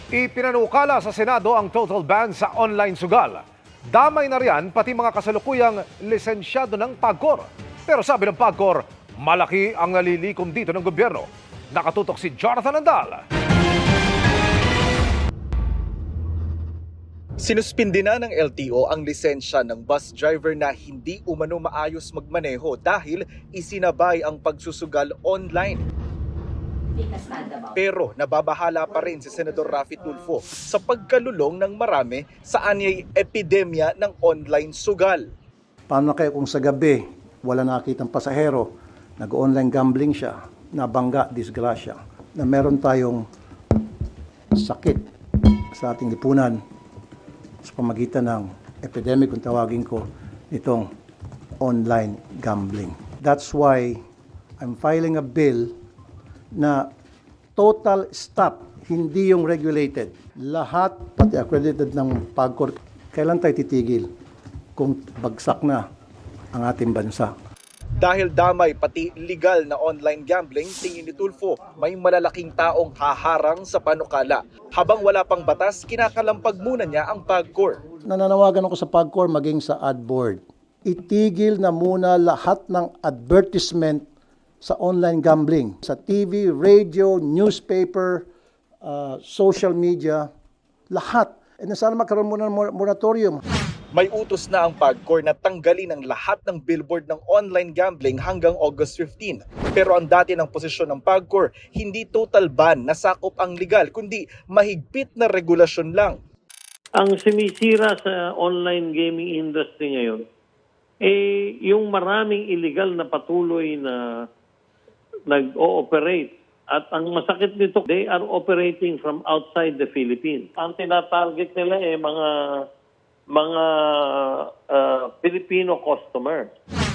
Ipinanukala sa Senado ang total ban sa online sugal. Damay na riyan pati mga kasalukuyang lisensyado ng PAGCOR. Pero sabi ng PAGCOR, malaki ang nalilikom dito ng gobyerno. Nakatutok si Jonathan Andal. Sinuspindi na ng LTO ang lisensya ng bus driver na hindi umano maayos magmaneho dahil isinabay ang pagsusugal online. Pero nababahala pa rin si Senador Raffy Tulfo sa pagkalulong ng marami sa anyay epidemya ng online sugal. Paano kaya kung sa gabi wala nakitang pasahero, nag-online gambling siya, nabangga, disgrasya, na meron tayong sakit sa ating lipunan sa pamagitan ng epidemic, kung tawagin ko, nitong online gambling. That's why I'm filing a bill na total stop, hindi yung regulated. Lahat, pati accredited ng PAGCOR, kailan tayo titigil kung bagsak na ang ating bansa? Dahil damay pati legal na online gambling, tingin ni Tulfo, may malalaking taong haharang sa panukala. Habang wala pang batas, kinakalampag muna niya ang PAGCOR. Nananawagan ako sa PAGCOR maging sa ad board. Itigil na muna lahat ng advertisement sa online gambling. Sa TV, radio, newspaper, social media, lahat. And sana magkaroon muna ng moratorium. May utos na ang PAGCOR na tanggalin ang lahat ng billboard ng online gambling hanggang August 15. Pero ang dati ng posisyon ng PAGCOR, hindi total ban na sakop ang legal, kundi mahigpit na regulasyon lang. Ang sinisira sa online gaming industry ngayon, yung maraming illegal na patuloy na nag-ooperate. At ang masakit nito, they are operating from outside the Philippines. Ang tinatarget nila mga Filipino customers.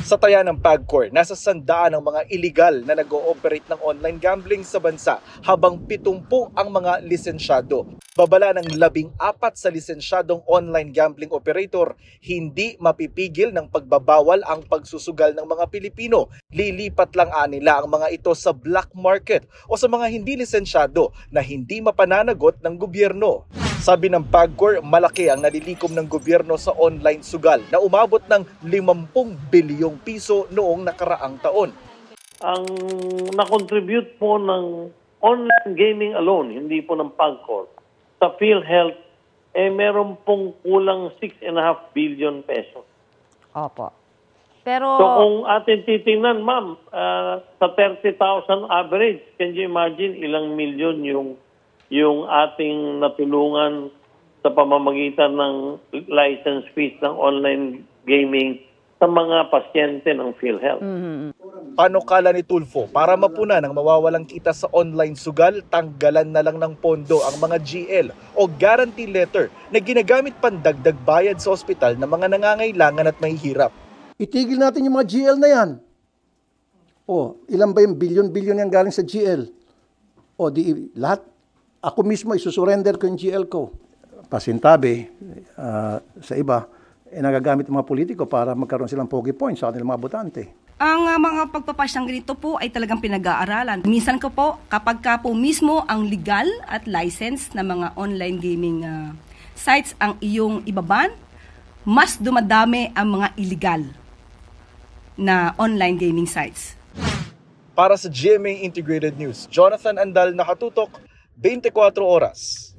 Sa taya ng PAGCOR, nasa 100 ang mga illegal na nag-ooperate ng online gambling sa bansa, habang 70 ang mga lisensyado. Babala ng 14 sa lisensyadong online gambling operator, hindi mapipigil ng pagbabawal ang pagsusugal ng mga Pilipino. Lilipat lang nila ang mga ito sa black market o sa mga hindi lisensyado na hindi mapananagot ng gobyerno. Sabi ng PAGCOR, malaki ang nalilikom ng gobyerno sa online sugal na umabot ng 50 bilyong piso noong nakaraang taon. Ang na-contribute po ng online gaming alone, hindi po ng PAGCOR, sa PhilHealth, meron pong kulang 6.5 billion pesos. Opo. Pero so kung atin titingnan, ma'am, sa 30,000 average, can you imagine ilang milyon yung ating natulungan sa pamamagitan ng license fees ng online gaming sa mga pasyente ng PhilHealth. Panukala ni Tulfo, para mapunan ang mawawalang kita sa online sugal, tanggalan na lang ng pondo ang mga GL o guarantee letter na ginagamit pandagdag bayad sa ospital ng mga nangangailangan at mahihirap. Itigil natin yung mga GL na yan. Ilan ba yung bilyon-bilyon yang galing sa GL? Lahat. Ako mismo isusurrender ko yung GL ko. Pasintabi sa iba, nagagamit ng mga politiko para magkaroon silang pogi points sa kanilang mga botante. ang mga pagpapasyang ganito po ay talagang pinag-aaralan. Minsan ko po, kapag ka po mismo ang legal at license na mga online gaming sites ang iyong ibaban, mas dumadami ang mga illegal na online gaming sites. Para sa GMA Integrated News, Jonathan Andal, nakatutok, 24 oras.